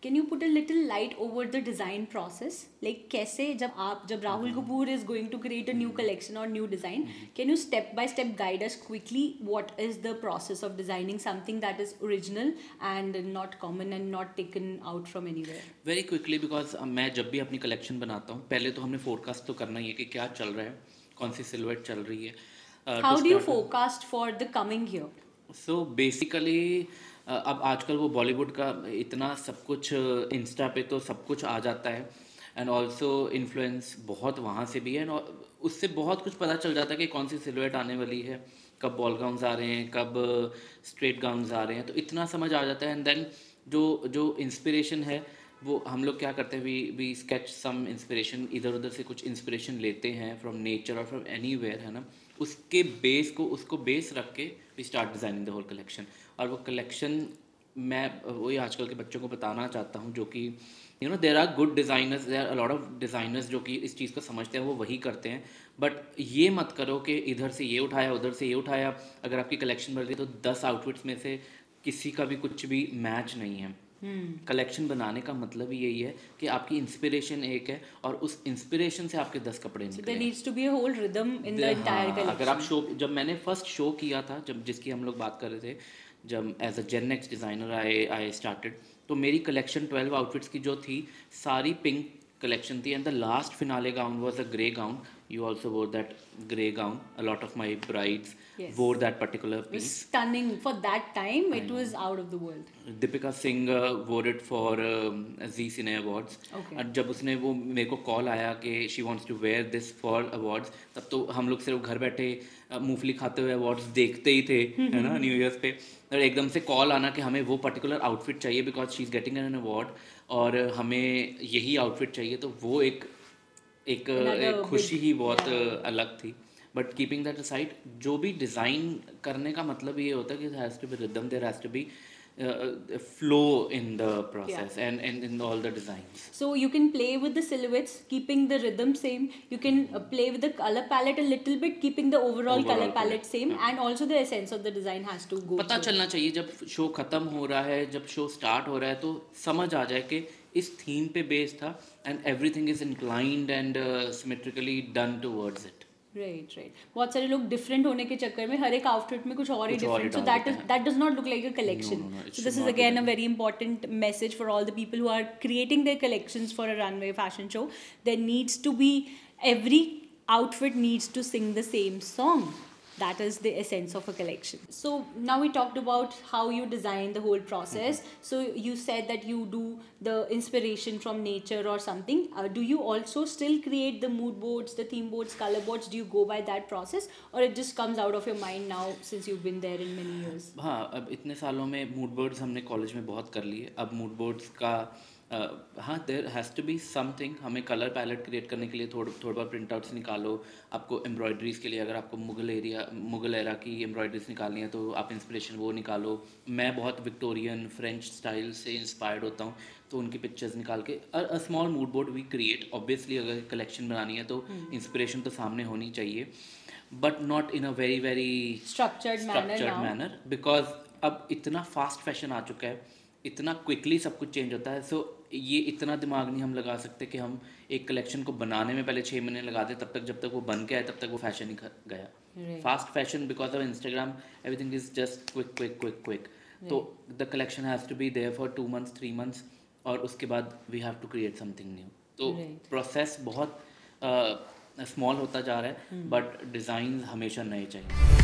Can you put a little light over the design process? Like कैसे जब Rahul Kapoor is going to create a new collection or new design, can you step by step guide us quickly what is the process of designing something that is original and not common and not taken out from anywhere? Very quickly, because मैं जब भी अपनी collection बनाता हूँ पहले तो हमने forecast तो करना ही है कि क्या चल रहा है, कौन सी सिलुएट चल रही है. How do you forecast for the coming year? So basically अब आजकल वो बॉलीवुड का इतना सब कुछ इंस्टा पे तो सब कुछ आ जाता है, एंड ऑल्सो इन्फ्लुएंस बहुत वहाँ से भी है, एंड उससे बहुत कुछ पता चल जाता है कि कौन सी सिलुएट आने वाली है, कब बॉल गाउन्स आ रहे हैं, कब स्ट्रेट गाउन्स आ रहे हैं, तो इतना समझ आ जाता है. एंड देन जो इंस्पिरेशन है वो हम लोग क्या करते हैं, वी स्केच सम इंस्पिरेशन, इधर उधर से कुछ इंस्पिरेशन लेते हैं फ्रॉम नेचर और फ्रॉम एनीवेयर, है ना. उसको बेस रख के we start designing the whole collection. और वो कलेक्शन मैं वही आजकल के बच्चों को बताना चाहता हूँ, जो कि you know there are good designers, there are a lot of designers जो कि इस चीज़ को समझते हैं, वो वही करते हैं. बट ये मत करो कि इधर से ये उठाया उधर से ये उठाया. अगर आपकी कलेक्शन बढ़ रही है तो 10 आउटफिट्स में से किसी का भी कुछ भी मैच नहीं है. कलेक्शन बनाने का मतलब ही यही है कि आपकी इंस्पिरेशन एक है और उस इंस्पिरेशन से आपके 10 कपड़े निकले. There needs to be a whole rhythm in the entire collection. अगर आप जब मैंने फर्स्ट शो किया था, जब जिसकी हम लोग बात कर रहे थे, जब as a gen next designer I started, तो मेरी कलेक्शन 12 आउटफिट्स की जो थी सारी पिंक कलेक्शन थी, and the last finale gown was a grey gown. You also wore that grey gown. A lot of my brides wore that particular piece. It was stunning for that time. It was out of the world. Deepika Singh wore it for Zee Cine Awards. Okay. और जब उसने वो मेरे को call आया कि she wants to wear this for awards, तब तो हम लोग सिर्फ घर बैठे मूंगफली खाते हुए अवार्ड्स देखते ही थे, है ना, न्यू ईयर्स पे. और एकदम से कॉल आना कि हमें वो पर्टिकुलर आउटफिट चाहिए because she is getting an award और हमें यही आउटफिट चाहिए, तो वो एक खुशी ही बहुत अलग थी. बट कीपिंग दैट असाइड, जो भी डिज़ाइन करने का मतलब ये होता है कि has to be rhythm, there has to be flow in the process and in all the designs. So you can play with the silhouettes, keeping the rhythm same. You can play with the color palette a little bit, keeping the overall color palette same, and also the essence of the design has to go. पता चलना चाहिए जब show ख़त्म हो रहा है, जब show start हो रहा है, तो समझ आ जाए कि इस थीम पे बेस्ड था and everything is inclined and symmetrically done towards it. Right. बहुत सारे लोग डिफरेंट होने के चक्कर में हर एक आउटफिट में कुछ और ही different, so that does not look like a collection. So this is again a very important message for all the people who are creating their collections for a runway fashion show. There needs to be, every outfit needs to sing the same song. That is the essence of a collection. So now we talked about how you design the whole process. So you said that you do the inspiration from nature or something. Do you also still create the mood boards, the theme boards, color boards? Do you go by that process or it just comes out of your mind now since you've been there in many years? हाँ, अब इतने सालों में mood boards हमने college में बहुत कर लिए. अब मूड बोर्ड्स का हाँ, there has to be something. हमें कलर पैलेट क्रिएट करने के लिए थोड़ा बहुत प्रिंट आउट्स निकालो. आपको एम्ब्रॉयडरीज़ के लिए अगर आपको मुगल एरा की एम्ब्रॉयडरीज निकालनी है तो आप इंस्पिरेशन वो निकालो. मैं बहुत विक्टोरियन फ्रेंच स्टाइल से इंस्पायर्ड होता हूँ, तो उनकी पिक्चर्स निकाल के a small mood board we create. Obviously अगर कलेक्शन बनानी है तो इंस्पिरेशन तो सामने होनी चाहिए, but not in a very structured manner, because अब इतना फास्ट फैशन आ चुका है, इतना क्विकली सब कुछ चेंज होता है. सो ये इतना दिमाग नहीं हम लगा सकते कि हम एक कलेक्शन को बनाने में पहले 6 महीने लगा दें, तब तक जब तक वो बन के आए तब तक वो फैशन ही गया. Fast fashion, because of Instagram everything is just quick. तो the collection has to be there for 2 months 3 months और उसके बाद we have to create something new. तो प्रोसेस बहुत स्मॉल होता जा रहा है, बट डिज़ाइन हमेशा नए चाहिए.